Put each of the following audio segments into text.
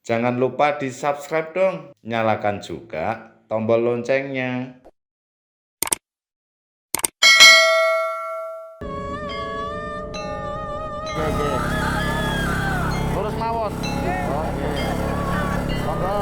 Jangan lupa di-subscribe dong. Nyalakan juga tombol loncengnya. Oke. Lurus mawon. Oke. Monggo.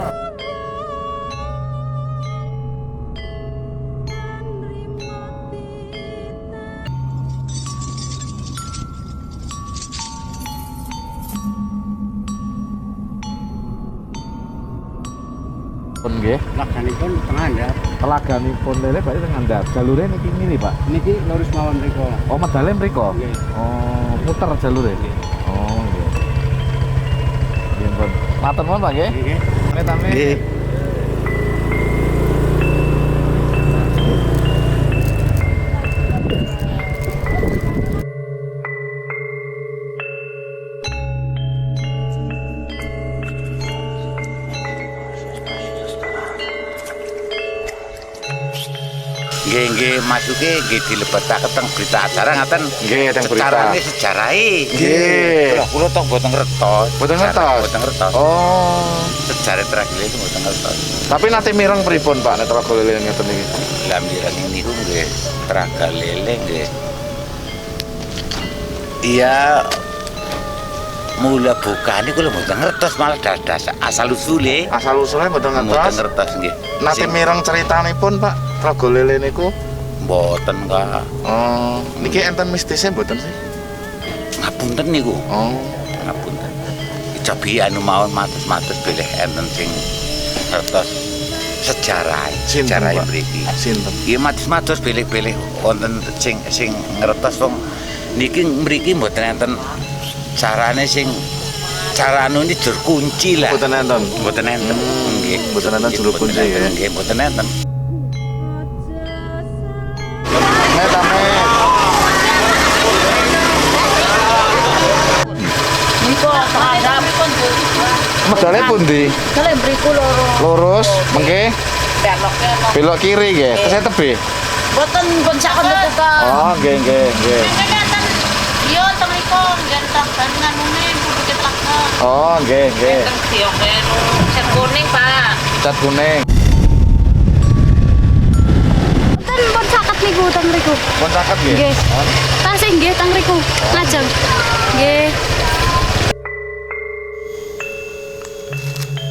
Pun nggih. Telaganipun tengah ndap. Telaganipun lele berarti teng ngandhap. Jalure niki ngene, Pak. Niki lurus mawon mriko. Oh, medale mriko. Nggih. Oh, muter jalure. Nggih. Oh, nggih. Nggih, pun. Matur nuwun, Pak nggih. Nggih. Amit-amit. Nggih. Nggih masuke nggih dilebetaken teng berita acara ngaten. Nggih, teng berita. Carane sejarahe. Nggih. Kula tok mboten ngertos. Mboten ngertos? Mboten ngertos. Oh. Sejarah tragedi itu mboten ngertos. Tapi nanti mireng pripun, Pak, nek telaga lele ngeten iki? Lah mireng niku nggih traga lele nggih. Iya mula bukane kula mboten ngertos malah dadas asal usule. Asal usulnya mboten Mboten ngertos. ngertos nggih. Nanti mireng ceritanipun, Pak, telaga lele niku. Mboten Kak. Oh, niki enten mistisnya mboten sih? Ngapunten niku. Oh. Ngapunten. Cobi anu mawon matus-matus bilih enten sing ngertos sejarah Pak? mriki. Sinten? Iya matus-matus bilih-bilih wonten sing ngertos wong niki mriki mboten enten carane sing cara anu ini jur kunci lah. Mboten enten. Mboten enten. Nggih. Mboten enten juru kunci ya. Nggih, mboten enten. Niko ada Medale pundi? kale mriku loro. Lurus, mengke Belok-belok. belok kiri nggih. Tesih tebih. Boten pun sakon buka. Oh, nggih nggih nggih. Kelihatan yo teng mriku gentak dan nganune butuh telaga. Oh, nggih nggih. Teng diokeno set kuning, Pak. Cat kuning. Ten pun saket niku teng mriku. Pun caket nggih. Nggih. Tasih nggih teng mriku. Lajeng. Nggih.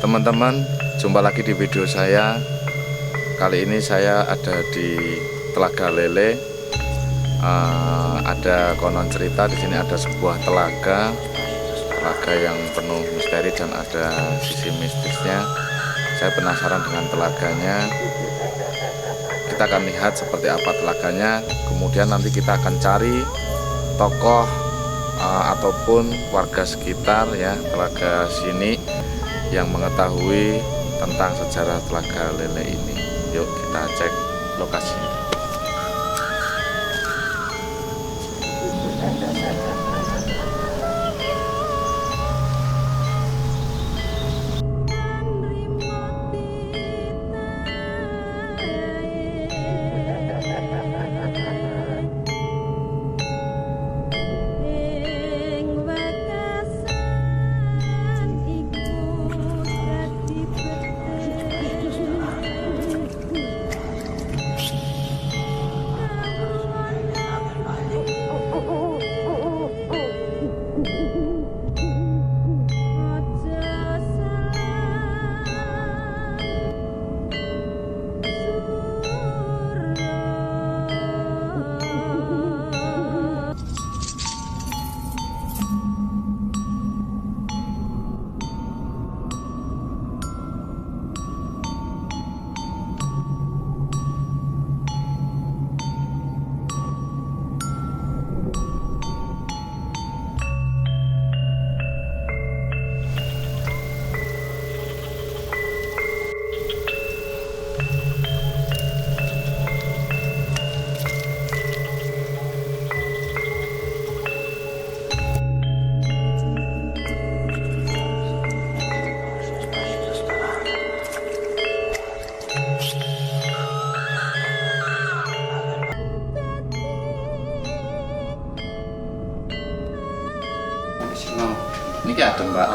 Teman-teman, jumpa lagi di video saya. Kali ini saya ada di Telaga Lele. Ada konon cerita di sini ada sebuah telaga yang penuh misteri dan ada sisi mistisnya. Saya penasaran dengan telaganya. Kita akan lihat seperti apa telaganya. Kemudian nanti kita akan cari tokoh ataupun warga sekitar ya telaga sini yang mengetahui tentang sejarah Telaga Lele ini. Yuk kita cek lokasi. Niki adem, Pak.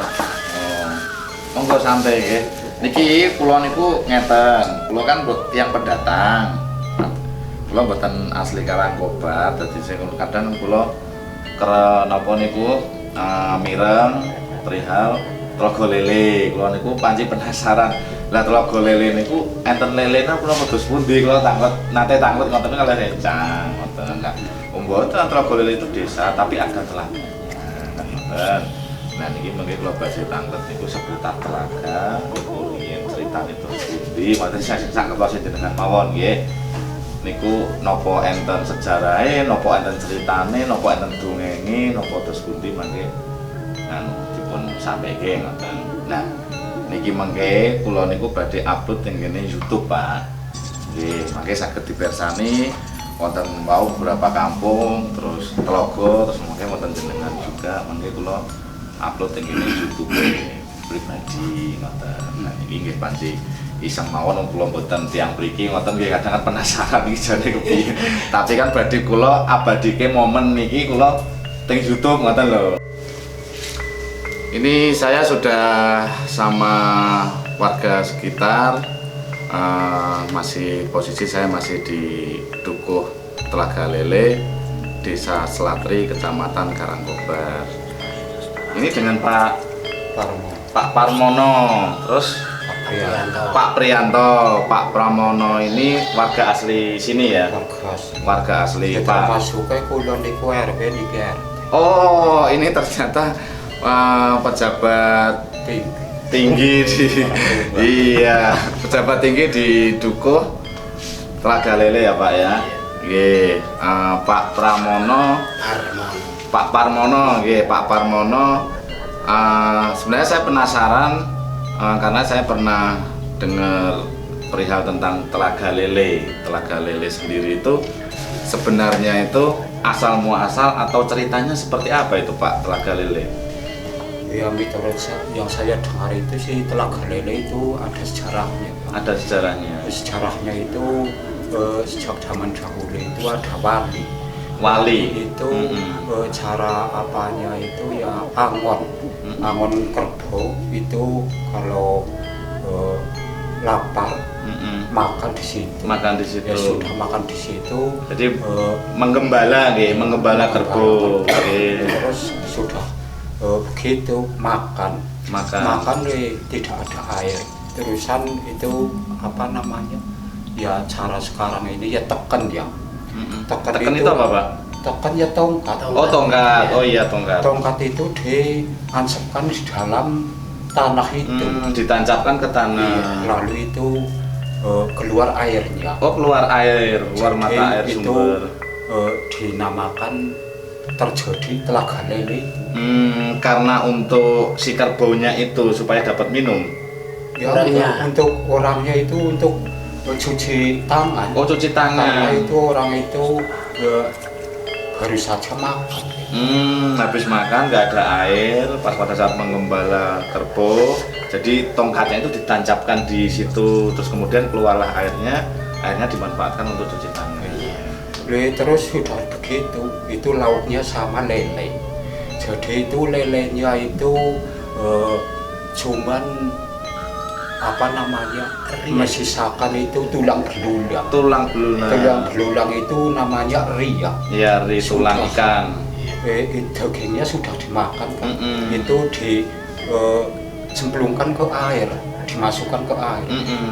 Oh. Monggo santai nggih. Niki kula niku ngeten, kula kan tiyang pendatang. Kula mboten asli Karangkobar, dadi sing kadang kula napa niku mireng trihal telaga lele. Kula niku panci penasaran. Lah telaga lele niku enten lelene kula wedhus pundi kula nate tanglet ngoten kalih rencang ngoten. Nah, mboten telaga lele itu desa tapi ada telaganya. Ngoten. Nah niki mengke kula badhe tanglet niku seputar telaga, niku yen critane terus pundi, mboten sak ngertos jenengan mawon nggih. Niku napa enten sejarahe, napa enten critane, napa enten dongenge, napa terus pundi mangke dipun sampaiké ngoten. Nah, niki mengke kula niku badhe upload teng kene YouTube, Pak. Nggih, mangke saged dipirsani wonten wau beberapa kampung, terus telaga, terus mangke wonten jenengan juga mangke kula upload teng kene YouTube pribadi ngoten. Nah, iki nggih panci iseng mawon wong kula mboten tiyang mriki ngoten nggih kadang penasaran iki jane kepiye. Tapi kan badhe kula abadike momen niki kula teng YouTube ngoten lho. Ini saya sudah sama warga sekitar, posisi saya masih di Dukuh Telaga Lele, Desa Selatri, Kecamatan Karangkobar. Ini dengan Pak Parmono, terus Pak Priyanto, Pak Pramono ini warga asli sini ya? Warga asli Pak. Masuknya kulon di RW di KR. Oh, ini ternyata pejabat tinggi di iya, pejabat tinggi di Dukuh Telaga Lele ya Pak ya. Nggih, Pak Pramono, Pak Parmono, nggih Pak Parmono. Sebenarnya saya penasaran karena saya pernah dengar perihal tentang Telaga Lele. Telaga Lele sendiri itu sebenarnya itu asal muasal atau ceritanya seperti apa itu Pak Telaga Lele? Ya mitos yang saya dengar itu sih Telaga Lele itu ada sejarahnya. Ada sejarahnya. Sejarahnya itu sejak zaman dahulu itu ada wali. Wali itu cara apanya itu ya angon. Angon kerbau itu kalau lapar makan di situ. Makan di situ. Ya sudah makan di situ. Jadi menggembala nggih, menggembala kerbau. Terus sudah begitu makan tidak ada air. Terusan itu apa namanya? Ya cara sekarang ini ya tekan ya. Tekan itu apa Pak? Tekan ya tongkat. Oh tongkat, oh iya tongkat. Tongkat itu diansapkan di dalam tanah itu. Ditancapkan ke tanah. Iya, lalu itu keluar airnya. Oh keluar air, keluar mata air sumber. Itu dinamakan terjadi Telaga Lele. Karena untuk si kerbaunya itu supaya dapat minum. Ya, untuk orangnya itu untuk cuci tangan. Oh cuci tangan. Karena itu orang itu baru saja makan. Habis makan nggak ada air pas pada saat menggembala kerbau. Jadi tongkatnya itu ditancapkan di situ, terus kemudian keluarlah airnya dimanfaatkan untuk cuci tangan. Terus sudah begitu, itu lauknya sama lele. Jadi itu lelenya itu cuman apa namanya mensisakan itu tulang belulang. Tulang belulang itu namanya ri ya. Iya, ri tulang ikan. Dagingnya sudah dimakan kan. Itu cemplungkan ke air, dimasukkan ke air.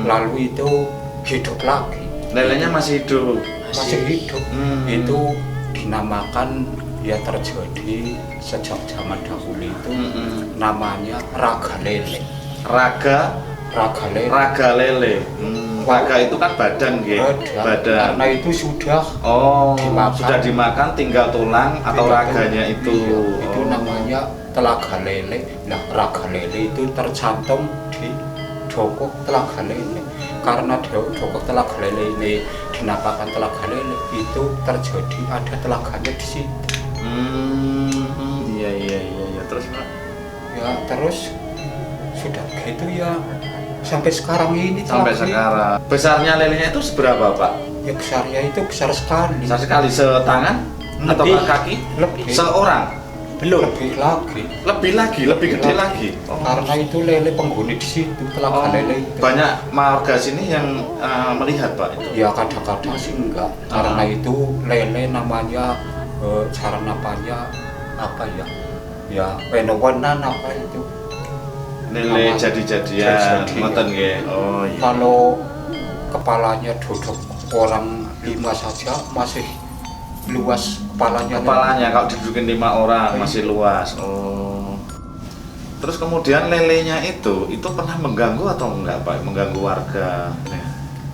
Lalu itu hidup lagi. Lelenya masih hidup. Itu dinamakan ya terjadi sejak zaman dahulu itu namanya raga lele. Raga lele. Raga itu kan badan badan. Karena itu sudah dimakan tinggal tulang atau raganya itu. Itu namanya Telaga Lele. Nah, Raga Lele itu tercantum di Dukuh Telaga Lele. Karena Dukuh Telaga Lele ini dinamakan Telaga Lele, itu terjadi ada telaganya di situ. Iya terus Pak. Ya terus sudah begitu ya sampai sekarang ini. Sampai sekarang. Besarnya lelenya itu seberapa Pak? Ya besarnya itu besar sekali. Besar sekali setangan atau kaki? Lebih. Seorang. Belum. Lebih gede lagi. Oh. Karena itu lele penghuni di situ, telaga lele itu. Banyak warga sini yang melihat Pak itu. Ya kadang-kadang sih enggak. Karena itu lele namanya cara napanya apa ya? Ya penowenan apa itu? Lele jadi-jadian, ngoten nggih. Oh iya. Kalau kepalanya duduk orang 5 saja masih luas kepalanya. Kalau didudukin 5 orang masih luas. Oh. Terus kemudian lelenya itu pernah mengganggu atau enggak Pak? Mengganggu warga?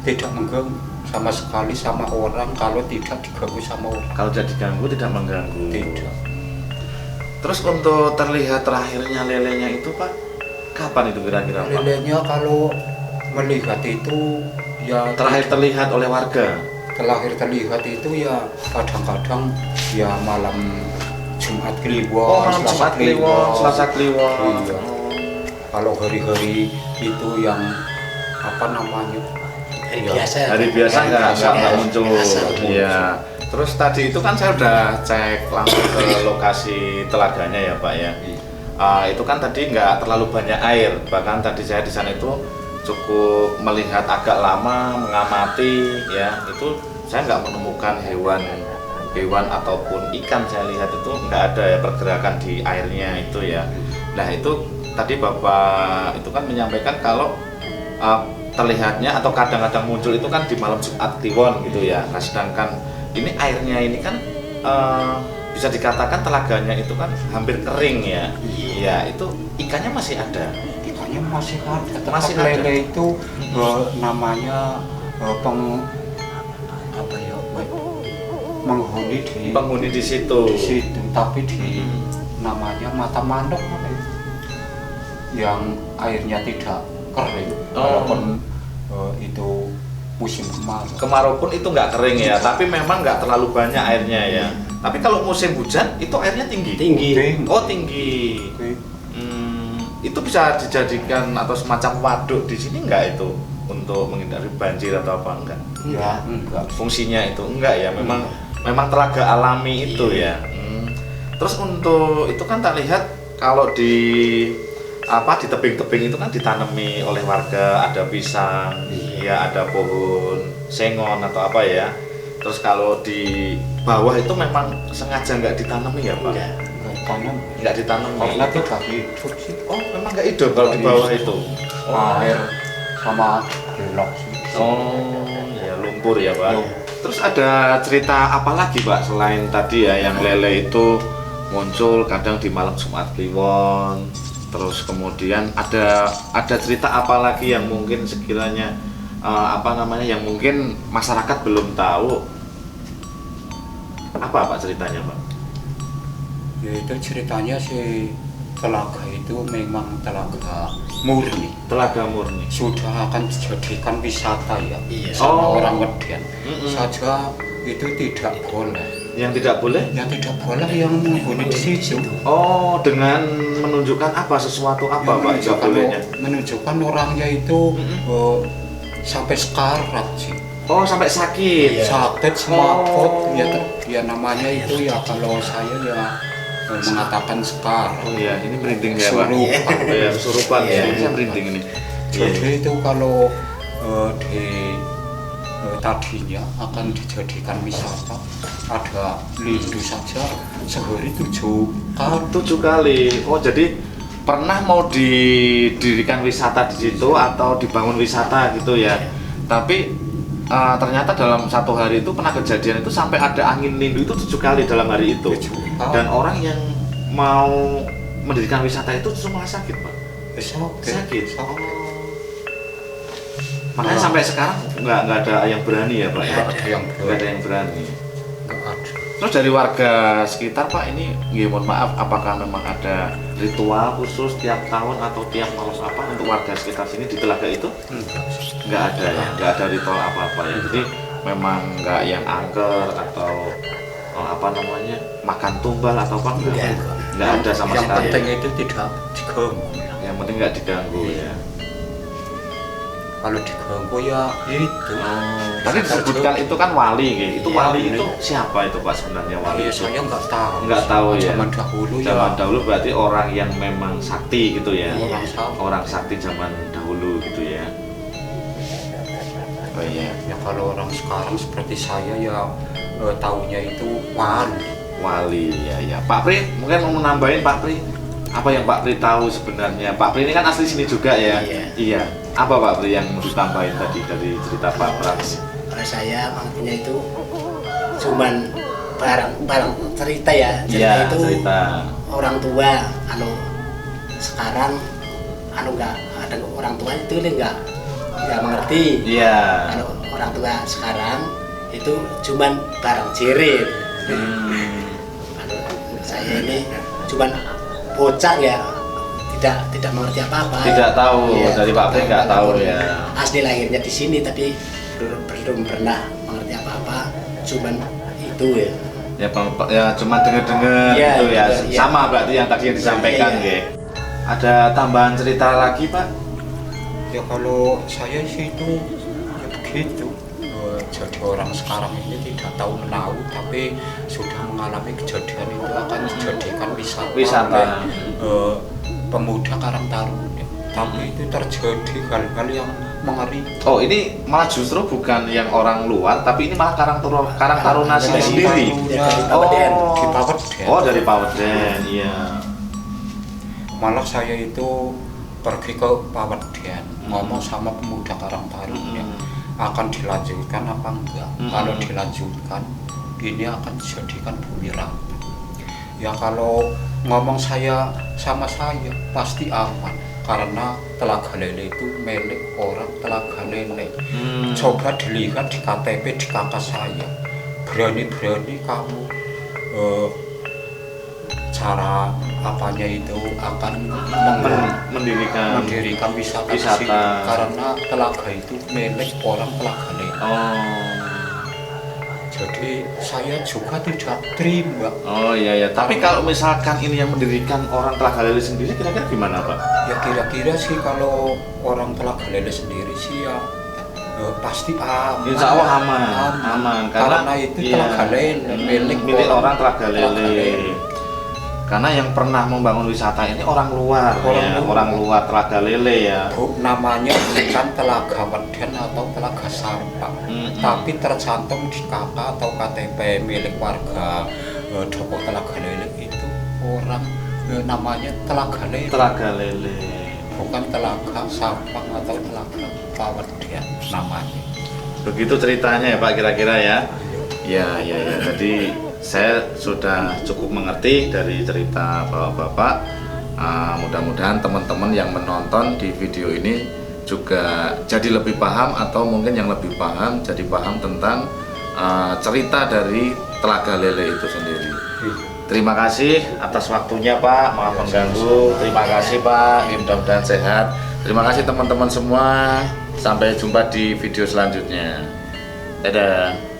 Tidak mengganggu sama sekali sama orang kalau tidak diganggu sama orang. Kalau tidak diganggu tidak mengganggu. Tidak. Terus untuk terlihat terakhirnya lelenya itu Pak, kapan itu kira-kira Pak? Lelenya kalau melihat itu ya Terakhir terlihat oleh warga? terlihat itu ya kadang-kadang ya malam Jumat Kliwon, malam Jumat Kliwon, Selasa Kliwon. Iya. Kalau hari-hari itu yang apa namanya? Hari biasa nggak muncul. Iya. Terus tadi itu kan saya udah cek langsung ke lokasi telaganya ya Pak ya. Itu kan tadi nggak terlalu banyak air. Bahkan tadi saya di sana itu cukup melihat agak lama mengamati ya. Itu saya nggak menemukan hewan ataupun ikan. Saya lihat itu nggak ada ya pergerakan di airnya itu ya. Nah itu tadi Bapak itu kan menyampaikan kalau terlihatnya atau kadang-kadang muncul itu kan di malam Jumat Kliwon gitu ya. Nah sedangkan ini airnya ini kan bisa dikatakan telaganya itu kan hampir kering ya. Iya itu ikannya masih ada. Ikannya masih ada. Masih Tetap ada. lele itu namanya menghuni Penghuni di situ. Tapi di namanya mata mandok yang airnya tidak kering walaupun itu musim kemarau. Kemarau pun itu nggak kering ya, tapi memang nggak terlalu banyak airnya ya. Tapi kalau musim hujan itu airnya tinggi. Oh tinggi. Itu bisa dijadikan atau semacam waduk di sini nggak itu untuk menghindari banjir atau apa enggak? Ya enggak. Fungsinya itu enggak ya, memang telaga alami itu ya. Terus untuk itu kan tak lihat kalau di tebing-tebing itu kan ditanami oleh warga, ada pisang, ya ada pohon sengon atau apa ya. Terus kalau di bawah itu memang sengaja nggak ditanami ya Pak? Nggak ditanami. Karena tidak hidup sih. Oh memang nggak hidup kalau di bawah itu. Air sama gelok sih. Oh ya lumpur ya Pak. Terus ada cerita apa lagi Pak selain tadi ya yang lele itu muncul kadang di malam Jumat Kliwon? Terus kemudian ada cerita apa lagi yang mungkin sekiranya yang mungkin masyarakat belum tahu? Apa ceritanya Pak? Ya itu ceritanya si telaga itu memang telaga murni. Telaga murni. Sudah akan dijadikan wisata ya sama orang Medan. Saja itu tidak boleh. Yang tidak boleh? Yang tidak boleh yang menghuni di situ. Oh, dengan menunjukkan apa sesuatu apa Pak? Tidak bolehnya? Menunjukkan orangnya itu sampai sekarat sih. Oh, sampai sakit. Sakit semaput ya namanya itu ya kalau saya ya mengatakan sekar. Oh iya, ini merinding ya Pak. Kesurupan ya. Ini saya merinding ini. Jadi itu kalau tadinya akan dijadikan wisata, ada lindu saja sehari 7 kali. Oh jadi pernah mau didirikan wisata di situ atau dibangun wisata gitu ya. Tapi ternyata dalam satu hari itu pernah kejadian itu sampai ada angin lindu itu 7 kali dalam hari itu. Dan orang yang mau mendirikan wisata itu justru malah sakit Pak. Sakit. Oh. Makanya sampai sekarang nggak ada yang berani ya Pak. Nggak ada yang berani. Terus dari warga sekitar Pak ini, mohon maaf, apakah memang ada ritual khusus tiap tahun atau tiap malam apa untuk warga sekitar sini di telaga itu? Nggak ada ya, nggak ada ritual apa-apa ya. Jadi memang nggak yang angker atau makan tumbal atau apa nggak ada sama yang sekali. Yang penting itu tidak diganggu. Yang penting nggak diganggu ya. kalau diganggu ya itu. Tadi disebutkan itu kan wali, gitu. Itu Iya, wali iya. itu siapa itu Pak sebenarnya wali? Ya itu? saya nggak tahu. Nggak tahu ya. Zaman dahulu ya. Zaman dahulu berarti orang yang memang sakti gitu ya. Orang sakti. Orang sakti zaman dahulu gitu ya. Oh iya. Ya kalau orang sekarang seperti saya ya tahunya itu wali. Wali ya. Pak Pri mungkin mau menambahin Pak Pri. Apa yang Pak Pri tahu sebenarnya? Pak Pri ini kan asli sini juga ya. Iya. Apa Pak Pri yang mau ditambahin tadi dari cerita Pak Pras? Kalau saya makanya itu cuman barang cerita ya. Cerita itu cerita. orang tua sekarang nggak ada orang tua itu nggak mengerti. Iya. Kalau orang tua sekarang itu cuman barang jirit. Kalau saya ini cuman bocah ya, tidak mengerti apa-apa. Tidak tahu, Iya, dari Pak Pri nggak tahu ya. Asli lahirnya di sini tapi belum pernah mengerti apa-apa, cuman itu ya. Ya cuma dengar-dengar Iya, gitu ya. iya. Sama berarti yang tadi yang disampaikan Iya. ya. Ada tambahan cerita lagi Pak? Ya kalau saya sih itu ya begitu. Jadi orang sekarang ini tidak tahu menahu tapi sudah mengalami kejadian itu akan dijadikan wisata. Pemuda Karang Taruna. Tapi itu terjadi hal-hal yang mengerikan. Oh ini malah justru bukan yang orang luar, tapi ini malah Karang Taruna sendiri. Di Paweden. Oh dari Paweden, iya. Malah saya itu pergi ke Paweden ngomong sama pemuda Karang Taruna akan dilanjutkan apa enggak. Kalau dilanjutkan ini akan dijadikan bumi rata. Ya kalau ngomong saya sama saya pasti aman karena Telaga Lele itu milik orang Telaga Lele. Coba dilihat di KTP di kakak saya, berani-berani kamu cara apanya itu akan mendirikan wisata di sini karena telaga itu milik orang Telaga Lele. Jadi saya juga tidak terima. Oh iya. Tapi kalau misalkan ini yang mendirikan orang Telaga Lele sendiri, kira-kira gimana Pak? Ya kira-kira sih kalau orang Telaga Lele sendiri sih ya pasti aman. Insya Allah aman. Karena itu Telaga Lele milik orang Telaga Lele. Karena yang pernah membangun wisata ini orang luar Telaga Lele ya. Namanya bukan Telaga Weden atau Telaga Sampang, tapi tercantum di KK atau KTP milik warga Doko Telaga Lele itu orang namanya Telaga Lele. Telaga Lele. Bukan Telaga Sampang atau Telaga Paweden namanya. Begitu ceritanya ya Pak kira-kira ya. Ya. Jadi saya sudah cukup mengerti dari cerita Bapak-bapak. Mudah-mudahan teman-teman yang menonton di video ini juga jadi lebih paham atau mungkin yang lebih paham jadi paham tentang cerita dari Telaga Lele itu sendiri. Terima kasih atas waktunya Pak, maaf mengganggu. Terima kasih Pak, mudah-mudahan sehat. Terima kasih teman-teman semua. Sampai jumpa di video selanjutnya. Dadah.